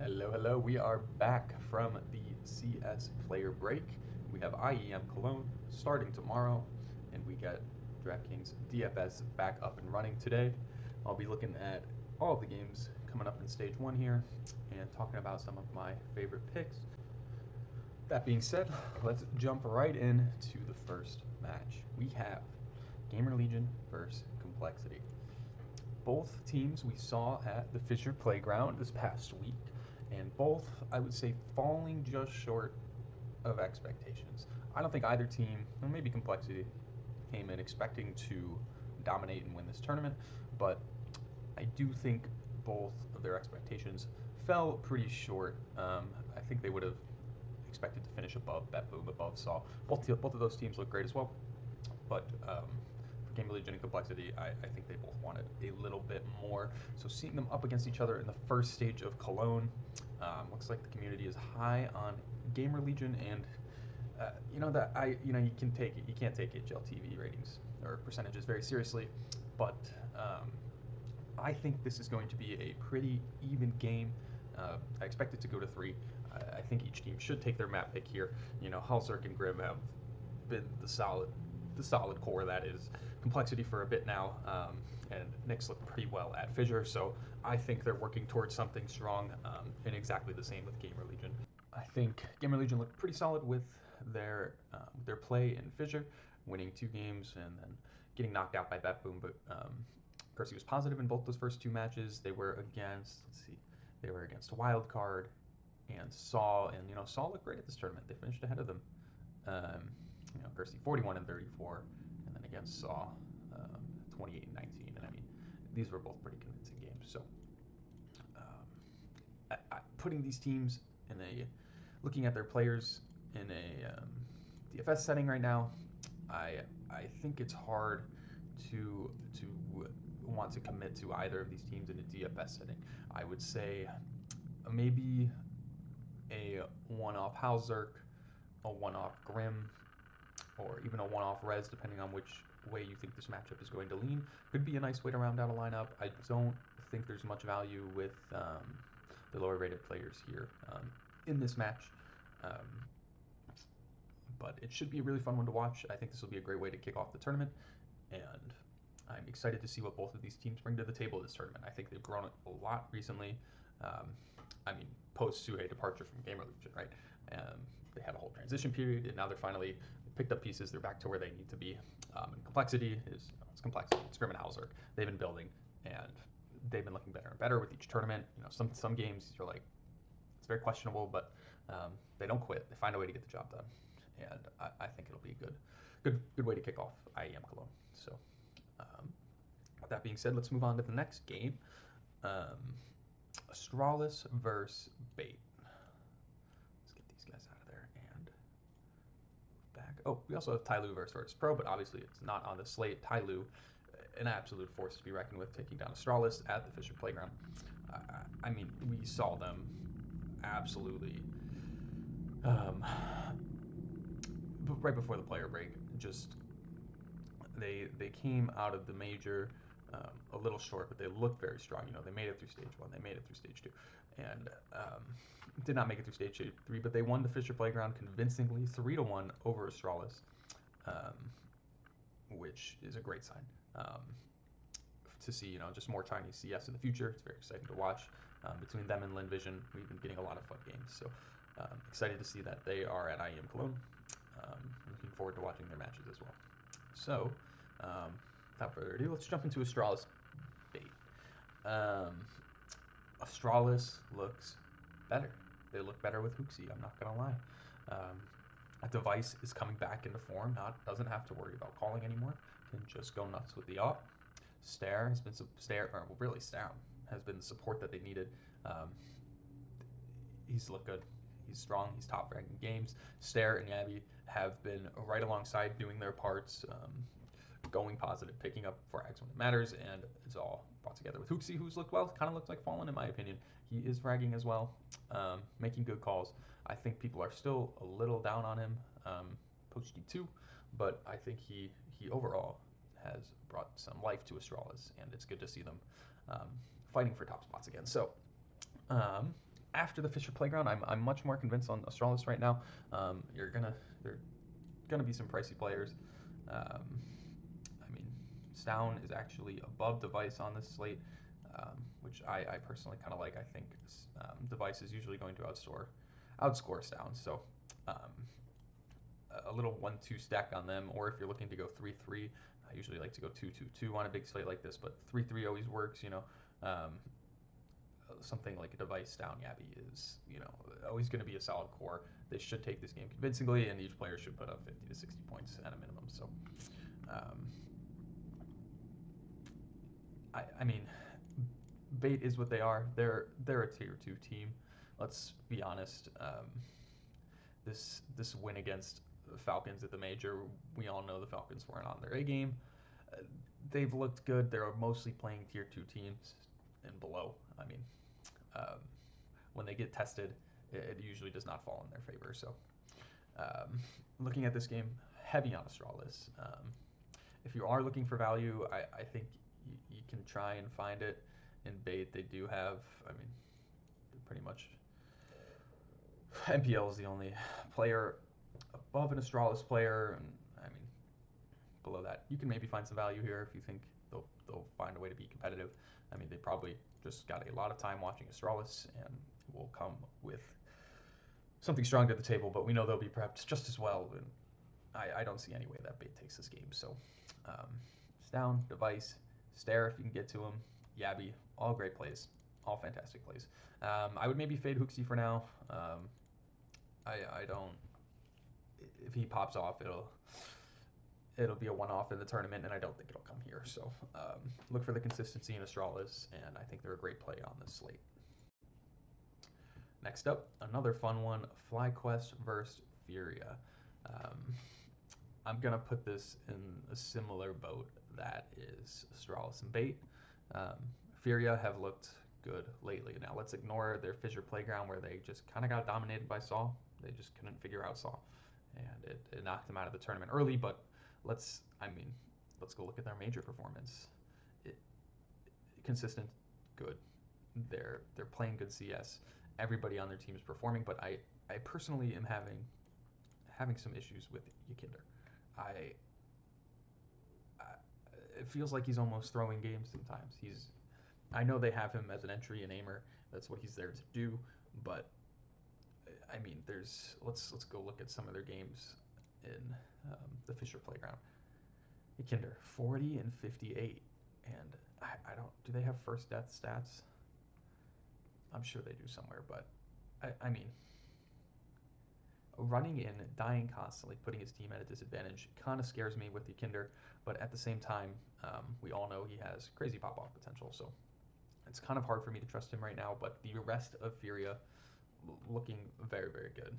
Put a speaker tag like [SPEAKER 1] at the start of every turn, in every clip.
[SPEAKER 1] Hello, hello. We are back from the CS player break. We have IEM Cologne starting tomorrow, and we get DraftKings DFS back up and running today. I'll be looking at all of the games coming up in stage one here and talking about some of my favorite picks. That being said, let's jump right into the first match. We have Gamer Legion versus Complexity. Both teams we saw at the Fisher Playground this past week, and both, I would say, falling just short of expectations. I don't think either team, or maybe Complexity, came in expecting to dominate and win this tournament, but I do think both of their expectations fell pretty short. I think they would have expected to finish above Bet Boom, above Saw. Both of those teams look great as well, but for Game Legion and Complexity, I think they both wanted a little bit more. So seeing them up against each other in the first stage of Cologne, looks like the community is high on Gamer Legion, and you can take it. You can't take HLTV ratings or percentages very seriously, but I think this is going to be a pretty even game. I expect it to go to 3. I think each team should take their map pick here. Halzerk and Grim have been the solid core that is Complexity for a bit now, and Nick's looked pretty well at Fissure, so I think they're working towards something strong, and exactly the same with Gamer Legion. I think Gamer Legion looked pretty solid with their play in Fissure, winning 2 games and then getting knocked out by Bet Boom, but of course he was positive in both those first 2 matches. They were against, Wildcard and Saw, and Saw looked great at this tournament. They finished ahead of them. Kirsty 41 and 34, and then against Saw 28 and 19. And I mean, these were both pretty convincing games. So, putting these teams looking at their players in a DFS setting right now, I think it's hard to want to commit to either of these teams in a DFS setting. I would say maybe a one-off Halzerk, a one-off Grim, or even a one-off Rez, depending on which way you think this matchup is going to lean. Could be a nice way to round out a lineup. I don't think there's much value with the lower-rated players here in this match, but it should be a really fun one to watch. I think this will be a great way to kick off the tournament, and I'm excited to see what both of these teams bring to the table this tournament. I think they've grown a lot recently. Post Suhei departure from Gamer Legion, right? They had a whole transition period, and now they're finally picked up pieces. They're back to where they need to be. And Complexity is it's Complexity. It's Grim and Halzerk. They've been building, and they've been looking better and better with each tournament. Some games you're like, it's very questionable, but they don't quit. They find a way to get the job done, and I think it'll be a good way to kick off IEM Cologne. So, with that being said, let's move on to the next game. Astralis versus Bait. Let's get these guys out of there and move back. Oh, we also have Tyloo versus Virtus Pro, but obviously it's not on the slate. Tyloo, an absolute force to be reckoned with, taking down Astralis at the Fisher Playground. We saw them absolutely right before the player break. Just they came out of the major a little short, but they looked very strong. They made it through stage 1, they made it through stage 2, and did not make it through stage 3, but they won the Fisher Playground convincingly, 3-1 over Astralis, which is a great sign. To see, just more Chinese CS in the future. It's very exciting to watch. Between them and Linvision, we've been getting a lot of fun games. So excited to see that they are at IEM Cologne. Looking forward to watching their matches as well. So, without further ado, let's jump into Astralis Bait. Astralis looks better. They look better with Hooksy, I'm not going to lie. A device is coming back into form, doesn't have to worry about calling anymore, can just go nuts with the op. Stare has been Stare has been the support that they needed. He's looked good. He's strong. He's top ranking games. Stare and Yavi have been right alongside, doing their parts, going positive, picking up frags when it matters, and it's all brought together with Hooksy, who's looked well. Kind of looks like Fallen in my opinion. He is fragging as well, making good calls. I think people are still a little down on him post G2, but I think he overall has brought some life to Astralis, and it's good to see them fighting for top spots again. So, After the Fisher Playground, I'm much more convinced on Astralis right now. There gonna be some pricey players. Um, I mean, Stown is actually above Device on this slate, which I personally kind of like. I think Device is usually going to outscore Stown. So um, a little 1-2 stack on them, or if you're looking to go 3-3, I usually like to go 2-2-2 on a big slate like this, but 3-3 always works. Um, something like a Device Down Yabby is, always going to be a solid core. They should take this game convincingly, and each player should put up 50 to 60 points at a minimum. So, um, I mean, Bait is what they are. They're a tier 2 team. Let's be honest. This win against the Falcons at the major, we all know the Falcons weren't on their A game. Uh, they've looked good. They're mostly playing tier 2 teams and below. I mean, um, when they get tested, it usually does not fall in their favor. So, looking at this game, heavy on Astralis. If you are looking for value, I think you can try and find it in Bait. They do have, I mean, pretty much MPL is the only player above an Astralis player, and I mean, below that, you can maybe find some value here if you think they'll find a way to be competitive. I mean, they probably just got a lot of time watching Astralis and will come with something strong to the table, but we know they'll be prepped just as well. And I don't see any way that Bait takes this game. So, Stown, Device, Stare if you can get to him, Yabby, all great plays, all fantastic plays. I would maybe fade Hooksy for now. I don't. If he pops off, it'll be a one-off in the tournament, and I don't think it'll come here. So look for the consistency in Astralis, and I think they're a great play on this slate. Next up, another fun one, FlyQuest versus Furia. I'm going to put this in a similar boat that is Astralis and Bait. Furia have looked good lately. Now let's ignore their Fisher Playground where they just kind of got dominated by Saw. They just couldn't figure out Saw, and it knocked them out of the tournament early. But let's go look at their major performance. Consistent, good. They're playing good CS. Everybody on their team is performing, but I personally am having some issues with Yakinder. I it feels like he's almost throwing games sometimes. I know they have him as an entry and aimer. That's what he's there to do. But I mean, let's go look at some of their games in the Fisher Playground. Yakinder 40 and 58, and I don't. Do they have first death stats? I'm sure they do somewhere, but I mean, running in, dying constantly, putting his team at a disadvantage kind of scares me with Yakinder, but at the same time, we all know he has crazy pop-off potential, so it's kind of hard for me to trust him right now, but the rest of Furia looking very, very good.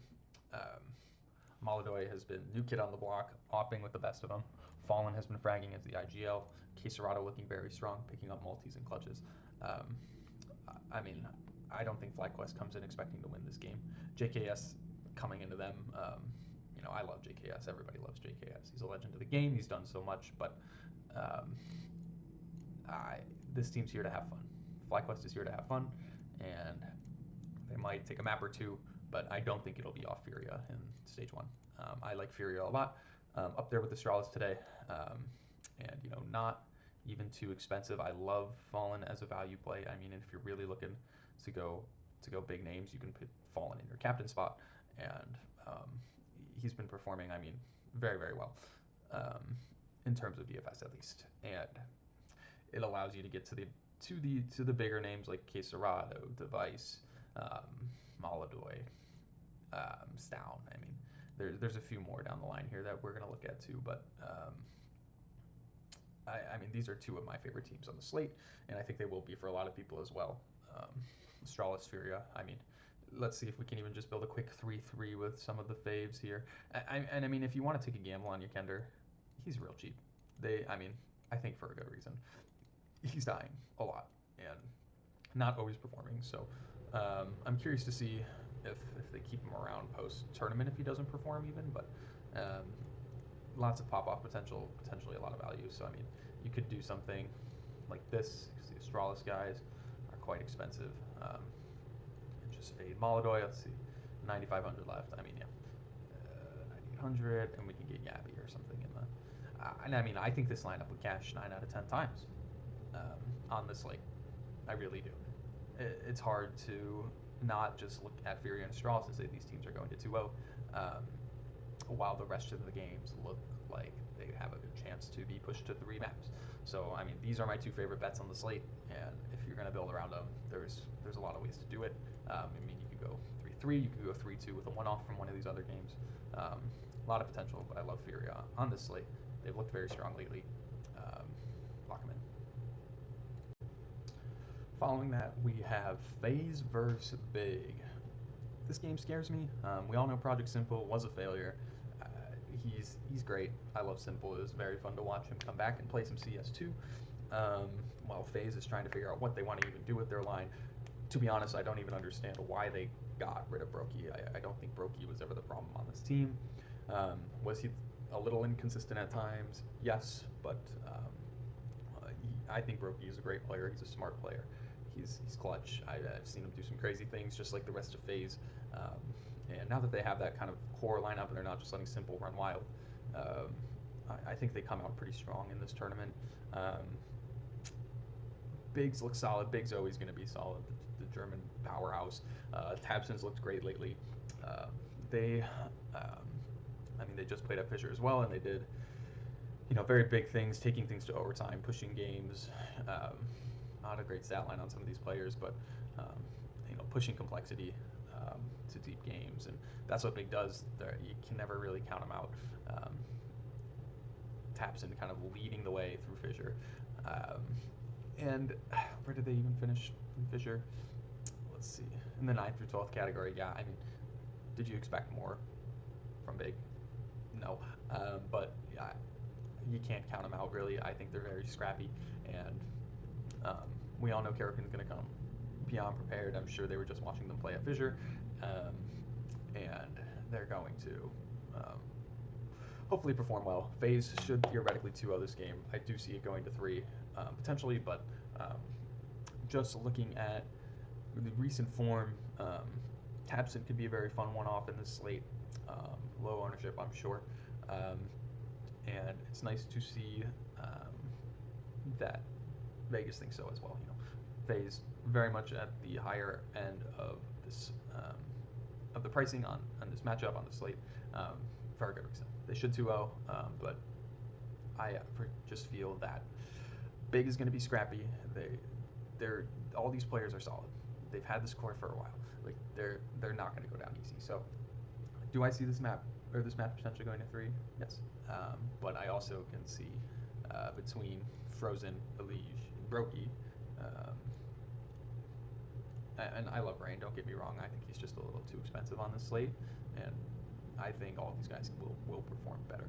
[SPEAKER 1] Maladoy has been new kid on the block, opping with the best of them. Fallen has been fragging as the IGL. Quesarado looking very strong, picking up multis and clutches. I mean, I don't think FlyQuest comes in expecting to win this game. JKS coming into them, I love JKS. Everybody loves JKS. He's a legend of the game. He's done so much, but this team's here to have fun. FlyQuest is here to have fun, and they might take a map or two, but I don't think it'll be off Furia in stage 1. I like Furia a lot. Up there with Astralis today, and not even too expensive. I love Fallen as a value play. I mean, if you're really looking to go big names, you can put Fallen in your captain spot, and he's been performing, I mean, very, very well in terms of DFS at least, and it allows you to get to the bigger names like Quesarado, Device, Maladoy, Stown. I mean, there's a few more down the line here that we're going to look at too, but I mean, these are two of my favorite teams on the slate, and I think they will be for a lot of people as well. Astralis, Furia, I mean, let's see if we can even just build a quick 3-3 with some of the faves here. And I mean, if you want to take a gamble on Yakinder, he's real cheap. I think for a good reason. He's dying a lot and not always performing. So I'm curious to see if they keep him around post-tournament if he doesn't perform even. But lots of pop-off potential, potentially a lot of value. So, I mean, you could do something like this. The Astralis guys are quite expensive. And just fade Molodoi, let's see, 9,500 left. I mean, yeah, 9,800, and we can get Yabby or something in the. And I mean, I think this lineup would cash 9 out of 10 times on this slate. I really do. It's hard to not just look at Fury and Strauss and say these teams are going to 2-0, while the rest of the games look like they have a good chance to be pushed to 3 maps. So, I mean, these are my 2 favorite bets on the slate, and if you're going to build around them, there's a lot of ways to do it. I mean, you could go 3-3, you could go 3-2 with a one-off from one of these other games. A lot of potential, but I love Fury on this slate. They've looked very strong lately. Lock them in. Following that, we have FaZe versus Big. This game scares me. We all know Project Simple was a failure. He's great. I love Simple. It was very fun to watch him come back and play some CS2. While FaZe is trying to figure out what they want to even do with their line. To be honest, I don't even understand why they got rid of Brokey. I don't think Brokey was ever the problem on this team. Was he a little inconsistent at times? Yes, but I think Brokey is a great player. He's a smart player. He's clutch. I've seen him do some crazy things, just like the rest of FaZe. And now that they have that kind of core lineup and they're not just letting Simple run wild, I think they come out pretty strong in this tournament. Bigs look solid. Big's always going to be solid. The German powerhouse. Tabson's looked great lately. They just played at Fisher as well, and they did, very big things, taking things to overtime, pushing games. Not a great stat line on some of these players, but pushing complexity to deep games, and that's what Big does. You can never really count him out. Tapson kind of leading the way through Fisher. And where did they even finish in Fisher? Let's see. In the 9th through 12th category, yeah. I mean, did you expect more from Big? No. But yeah, you can't count them out, really. I think they're very scrappy, and we all know Karakin's going to come beyond prepared. I'm sure they were just watching them play at Fisher, and they're going to hopefully perform well. FaZe should theoretically 2-0 this game. I do see it going to 3, potentially, but just looking at the recent form, Tabson could be a very fun one-off in this slate. Low ownership, I'm sure. And it's nice to see that Vegas thinks so as well. FaZe very much at the higher end of this of the pricing on this matchup on the slate. Very good reason. They should 2-0, but I just feel that Big is going to be scrappy. They're all these players are solid. They've had this core for a while. Like they're not going to go down easy. So, do I see this match potentially going to 3? Yes. But I also can see between Frozen, Elige, and Brokey. And I love Rain, don't get me wrong. I think he's just a little too expensive on this slate, and I think all of these guys will perform better.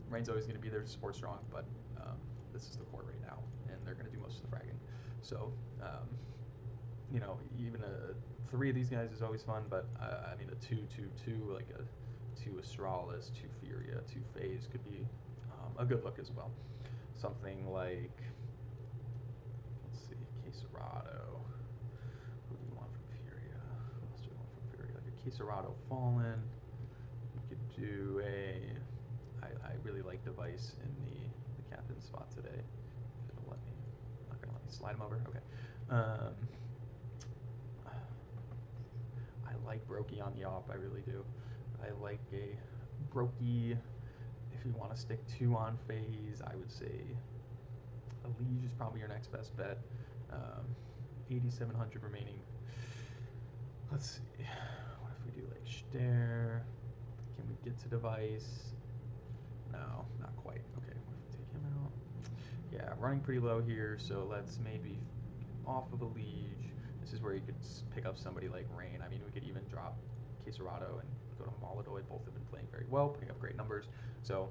[SPEAKER 1] Rain's always going to be there to support strong, but this is the core right now, and they're going to do most of the fragging. So, even a 3 of these guys is always fun, but I mean, a 2-2-2, like a 2 Astralis, 2 Furia, 2 FaZe could be a good look as well. Something like, let's see, Caserado. Who do we want from Furia? Who else do we want from Furia? Like a Caserado Fallen. We could do I really like Device in the captain spot today. Not gonna let me slide him over. Okay. I like Brokey on the op. I really do. I like a Brokey. If you want to stick 2 on FaZe, I would say Elige is probably your next best bet. 8,700 remaining. Let's see. What if we do like Stare? Can we get to Device? No, not quite. Okay, what if we take him out? Yeah, running pretty low here, so let's maybe off of Elige. This is where you could pick up somebody like Rain. I mean, we could even drop Caserado and go to Molodoi. Both have been playing very well, putting up great numbers. So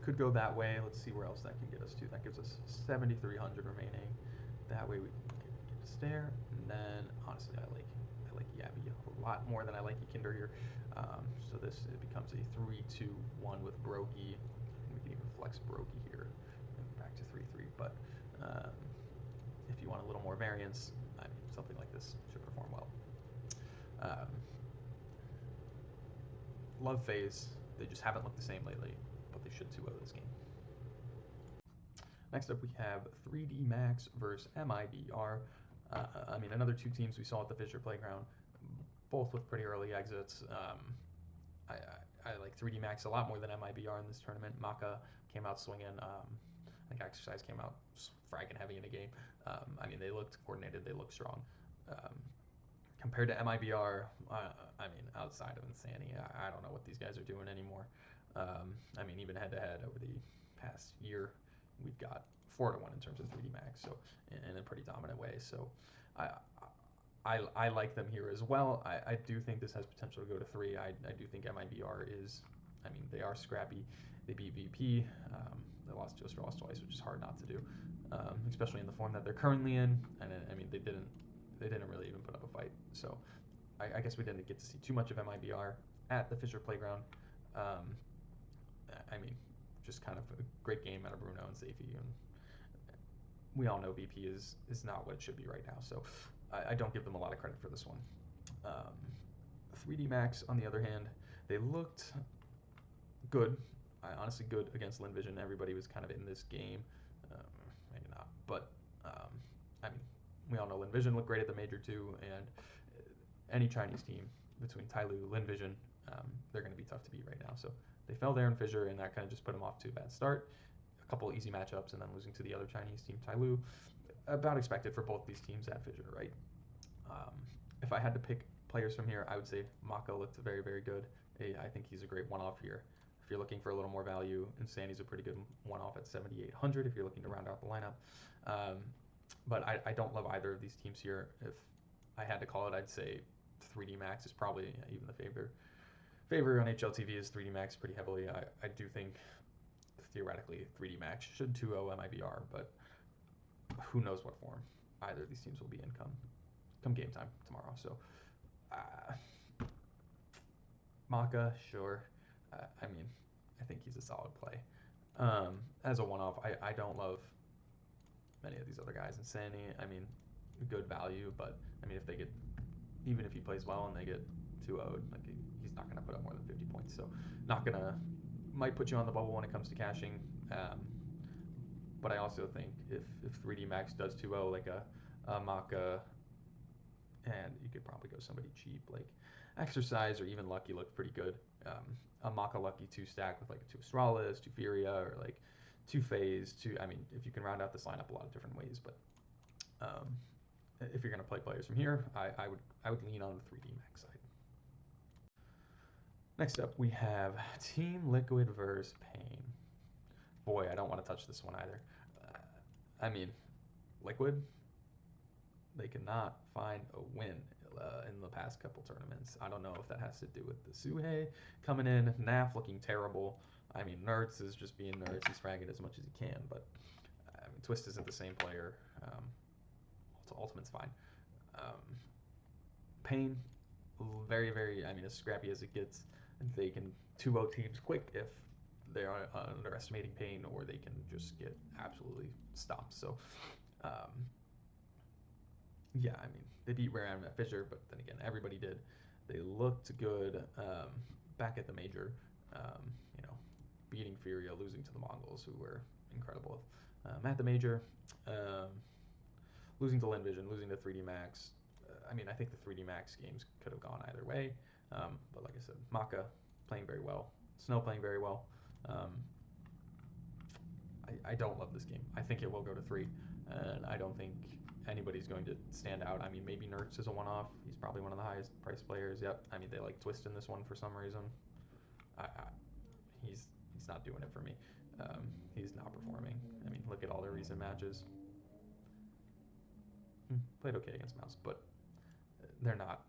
[SPEAKER 1] could go that way. Let's see where else that can get us to. That gives us 7,300 remaining. That way we can get a Stare. And then honestly, I like Yabby a lot more than I like Kinder here. So it becomes a 3-2-1 with Brokey. And we can even flex Brokey here and back to 3-3. But if you want a little more variance, I mean, something like this should perform well. Um, love FaZe. They just haven't looked the same lately, but they should 2-0 this game. Next up, we have 3D Max versus MIBR. Another two teams we saw at the Fisher Playground, both with pretty early exits. I like 3D Max a lot more than MIBR in this tournament. Maka came out swinging. I think Exercise came out fragging heavy in the game. They looked coordinated. They looked strong. Compared to MIBR, outside of Insanity, I don't know what these guys are doing anymore. Even head-to-head over the past year, we've got 4-1 in terms of 3D Max, so in a pretty dominant way. So I like them here as well. I do think this has potential to go to 3. I do think MIBR is, they are scrappy. They beat VP. They lost to Australis twice, which is hard not to do, especially in the form that they're currently in. And they didn't really even put up a fight. So I guess we didn't get to see too much of MIBR at the Fisher Playground. Just kind of a great game out of Bruno and Safety, and we all know VP is not what it should be right now. So I don't give them a lot of credit for this one. 3D Max, on the other hand, they looked good. Honestly, good against LinVision. Everybody was kind of in this game. Maybe not, but we all know LinVision looked great at the major too, and any Chinese team between Tyloo, LinVision, they're going to be tough to beat right now. So they fell there in Fissure, and that kind of just put them off to a bad start. A couple easy matchups, and then losing to the other Chinese team, Tyloo. About expected for both these teams at Fissure, right? If I had to pick players from here, I would say Maka looked very, very good. I think he's a great one-off here. If you're looking for a little more value, Insanity's a pretty good one-off at 7,800 if you're looking to round out the lineup. But I don't love either of these teams here. If I had to call it, I'd say 3D Max is probably even the favor on HLTV is 3D Max pretty heavily. I do think theoretically 3D Max should 2-0 MIBR, but who knows what form either of these teams will be in come game time tomorrow. So Maka, sure. I think he's a solid play. As a one-off, I don't love many of these other guys. Insanity, good value, but even if he plays well and they get 2-0'd, he's not going to put up more than 50 points. So might put you on the bubble when it comes to cashing. But I also think if 3D Max does 2-0 like a Maka, and you could probably go somebody cheap like Exercise or even Lucky looked pretty good. A Maka Lucky 2-stack with like a 2 Astralis, 2 Furia, or like 2 FaZe, if you can round out this lineup a lot of different ways. But if you're going to play players from here, I would lean on the 3D Max side. Next up, we have Team Liquid versus Pain. Boy, I don't want to touch this one either. Liquid, they cannot find a win in the past couple tournaments. I don't know if that has to do with the Suhei coming in, Naf looking terrible. Nerds is just being nerds. He's fragging as much as he can, but Twist isn't the same player. Ultimate's fine. Pain, very, very, as scrappy as it gets. They can 2-0 teams quick if they are underestimating Pain, or they can just get absolutely stomped. So, they beat Rare at Fissure, but then again, everybody did. They looked good back at the major, beating Furia, losing to the Mongols, who were incredible at the major, losing to LinVision, losing to 3D Max. I think the 3D Max games could have gone either way, but like I said, Maka playing very well, Snow playing very well. I don't love this game. I think it will go to 3, and I don't think anybody's going to stand out. Maybe Nerds is a one-off. He's probably one of the highest priced players. Yep. They like Twist in this one for some reason. He's not doing it for me. He's not performing. Look at all their recent matches. Played okay against Mouse, but they're not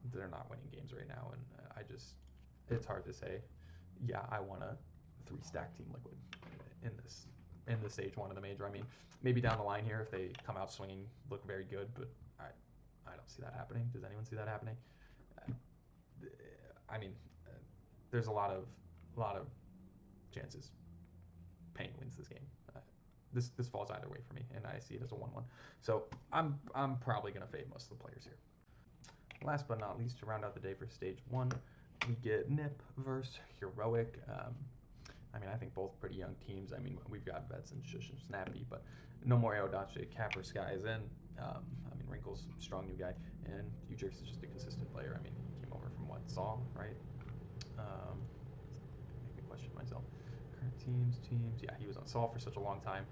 [SPEAKER 1] winning games right now, and it's hard to say. Yeah, I want a 3-stack Team Liquid in the stage 1 of the major. Maybe down the line here if they come out swinging, look very good, but I don't see that happening. Does anyone see that happening? There's a lot of chances Pain wins this game. This falls either way for me, and I see it as a 1-1. So I'm probably going to fade most of the players here. Last but not least, to round out the day for stage 1, we get Nip versus Heroic. I think both pretty young teams. We've got vets and Shush and Snappy, but no more Aodache. Capper Sky is in. Wrinkles, strong new guy, and Ujerks is just a consistent player. He came over from what, Saw, right? Make me question myself. Current teams. Yeah, he was on Saw for such a long time.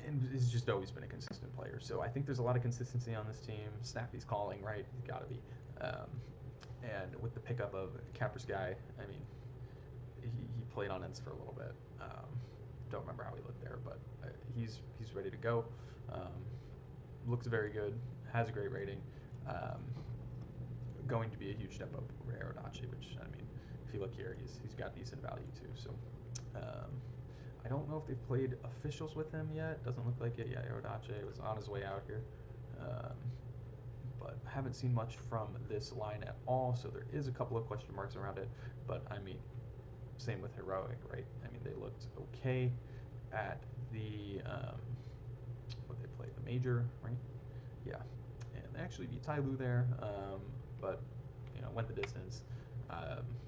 [SPEAKER 1] And has just always been a consistent player. So I think there's a lot of consistency on this team. Snappy's calling, right? He's got to be. And with the pickup of Capper Sky, he played on ends for a little bit. Don't remember how he looked there, but he's ready to go. Looks very good. Has a great rating. Going to be a step step up over Aodache, which if you look here, he's got decent value too. So I don't know if they've played officials with him yet. Doesn't look like it. Yeah, Aodache was on his way out here. But haven't seen much from this line at all, so there is a couple of question marks around it. But same with Heroic, right? They looked okay at the what they played, the major, right? Yeah, and they actually beat Tai Lu there, but went the distance.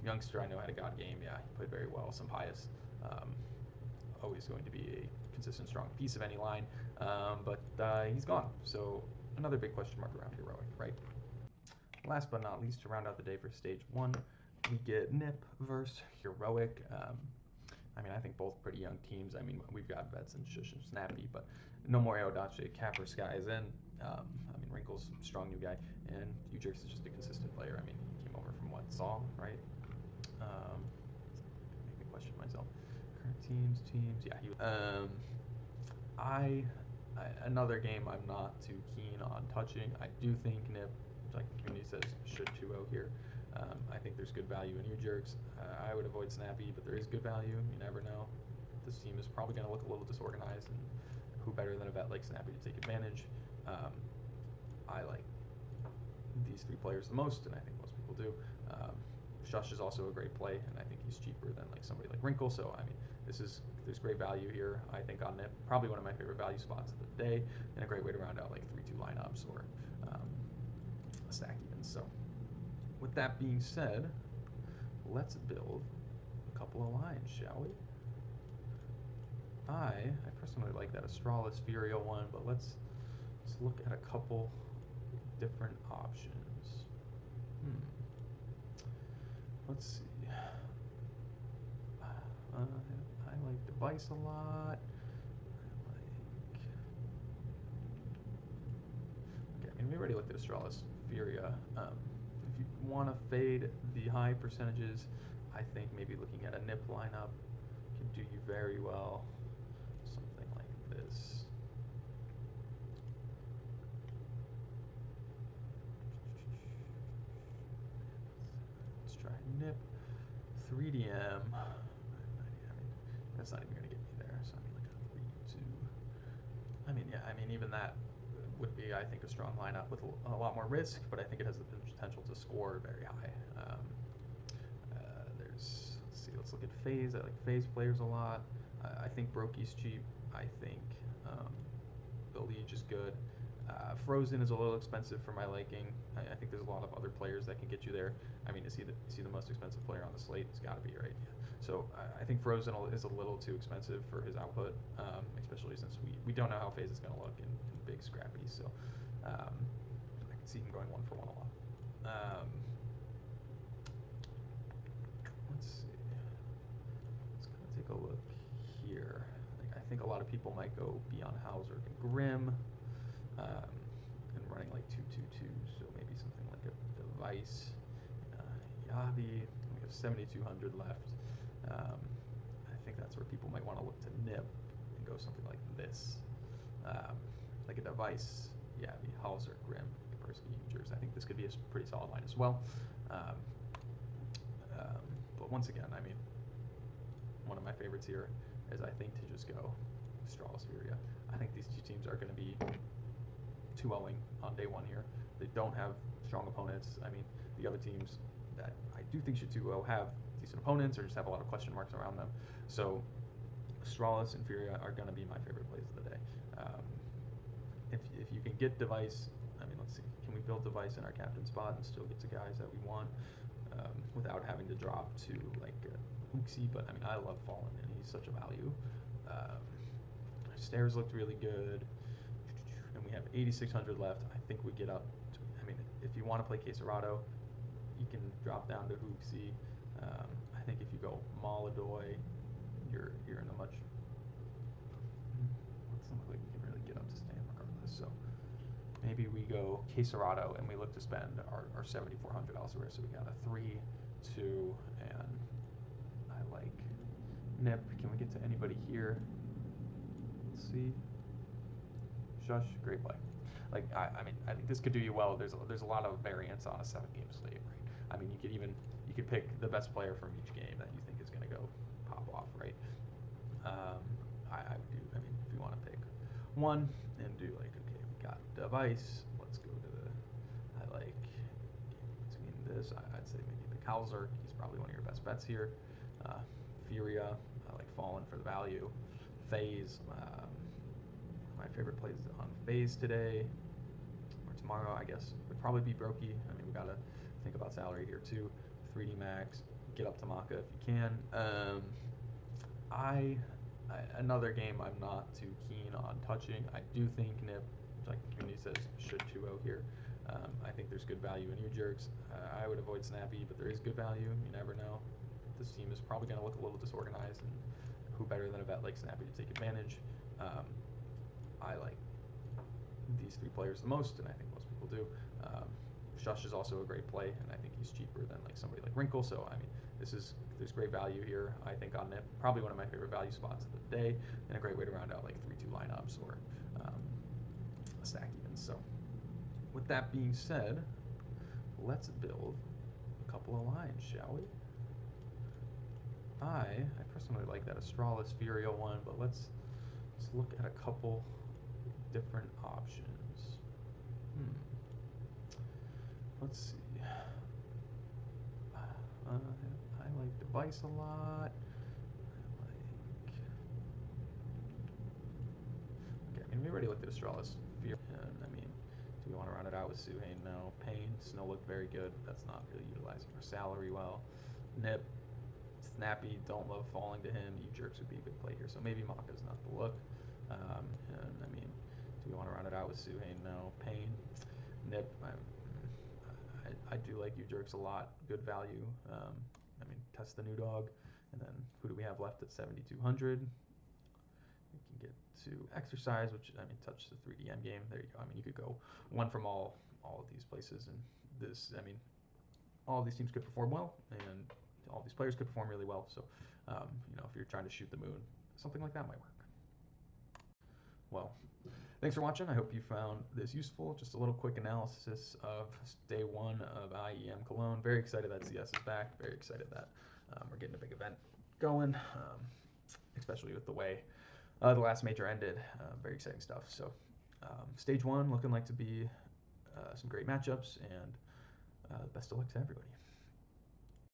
[SPEAKER 1] Youngster, I know, had a god game. Yeah, he played very well. Some pious. Always going to be a consistent, strong piece of any line, but he's gone. So another big question mark around Heroic, right? Last but not least, to round out the day for stage 1, we get Nip versus Heroic. I think both pretty young teams. We've got vets and Shush and Snappy, but no more Aodache. Capper Sky is in. Wrinkles, strong new guy, and Ujerks is just a consistent player. He came over from what, Saw, right? Make me question myself. Current teams. Yeah, he. Another game I'm not too keen on touching. I do think Nip, like the community says, should 2-0 here. I think there's good value in Ujerks. I would avoid Snappy, but there is good value. You never know. This team is probably going to look a little disorganized, and who better than a vet like Snappy to take advantage? I like these 3 players the most, and I think most people do. Shush is also a great play, and I think he's cheaper than somebody like Wrinkle. So there's great value here. I think on Nip, probably one of my favorite value spots of the day, and a great way to round out 3-2 lineups or a stack even. So with that being said, let's build a couple of lines, shall we? I personally like that Astralis Furia one, but let's look at a couple different options. Let's see. I like Device a lot. Okay, we already looked at Astralis Furia. If you want to fade the high percentages, I think maybe looking at a Nip lineup can do you very well. Something like this. Let's try Nip 3DM. That's not even going to get me there. So like a 3-2. Even that would be, I think, a strong lineup with a lot more risk, but I think it has the potential to score very high. Let's look at Phase. I like Phase players a lot. I think Brokey's cheap. I think the Liege is good. Frozen is a little expensive for my liking. I think there's a lot of other players that can get you there. Is he the most expensive player on the slate? It's got to be, right? Yeah. So I think Frozen is a little too expensive for his output, especially since we don't know how Phase is going to look in big scrappy. So I can see him going 1-for-1 a lot. Let's see. Let's kind of take a look here. I think a lot of people might go beyond Hauser and Grim. And running 2-2-2, so maybe something like a Device, Yavi. We have 7,200 left. I think that's where people might want to look to Nip and go something like this, like a Device, Yavi, Hauser, Grim, Kaspersky, Ugers. I think this could be a pretty solid line as well. But once again, one of my favorites here is I think to just go Astralis Furia. I think these 2 teams are going to be 2-0ing on day 1 here. They don't have strong opponents. The other teams that I do think should 2-0 have decent opponents or just have a lot of question marks around them. So Astralis and Furia are going to be my favorite plays of the day. If you can get Device, I mean, let's see. Can we build device in our captain spot and still get to guys that we want without having to drop to like Uxie? But I mean, I love Fallen, and he's such a value. Stairs looked really good, and we have 8,600 left. I think we get up to, I mean, if you want to play Quesarado, you can drop down to Uxie. I think if you go Maladoy, you're in a much. It doesn't look like we can really get up to stand regardless. So maybe we go Quesarado and we look to spend our 7,400 elsewhere. So we got a 3, 2, and I like Nip. Can we get to anybody here? Let's see. Shush, great play. Like I mean, I think this could do you well. There's a lot of variance on a 7-game slate, right? I mean, you could pick the best player from each game that you think is going to go pop off, right? I would do. I mean, if you want to pick one and do like, okay, we got device. Let's go to the. I like between this. I'd say maybe the Kalzerk. He's probably one of your best bets here. Furia. I like Fallen for the value. Phase. My favorite plays on Phase today or tomorrow, I guess, would probably be Brokey. I mean, we got to think about salary here too. 3D Max, get up to Maka if you can. Another game I'm not too keen on touching. I do think Nip, like Cooney says, should 2-0 here. I think there's good value in U-Jerks. I would avoid Snappy, but there is good value. You never know. This team is probably going to look a little disorganized, and who better than a vet like Snappy to take advantage? I like these 3 players the most, and I think most people do. Shush is also a great play, and I think he's cheaper than like somebody like Wrinkle. So I mean, there's great value here. I think on Nip, probably one of my favorite value spots of the day, and a great way to round out like 3-2 lineups or a stack even. So with that being said, let's build a couple of lines, shall we? I personally like that Astralis Furia one, but let's look at a couple different options. Let's see. I like device a lot. Okay, I mean, we already looked at Astralis. And I mean, do we want to round it out with Suhain? No. Pain. Snow looked very good, but that's not really utilizing our salary well. Nip. Snappy. Don't love falling to him. U-Jerks would be a good play here. So maybe Maka's not the look. And I mean, do we want to round it out with Suhain? No. Pain. Nip. I do like U-Jerks a lot. Good value. I mean, test the new dog. And then who do we have left at 7,200? We can get to exercise, which, I mean, touch the 3D end game. There you go. I mean, you could go one from all of these places. And this, I mean, all of these teams could perform well, and all these players could perform really well. So, you know, if you're trying to shoot the moon, something like that might work. Well, thanks for watching. I hope you found this useful. Just a little quick analysis of day 1 of IEM Cologne. Very excited that CS is back. Very excited that we're getting a big event going, especially with the way the last major ended. Very exciting stuff. So stage 1 looking like to be some great matchups, and best of luck to everybody.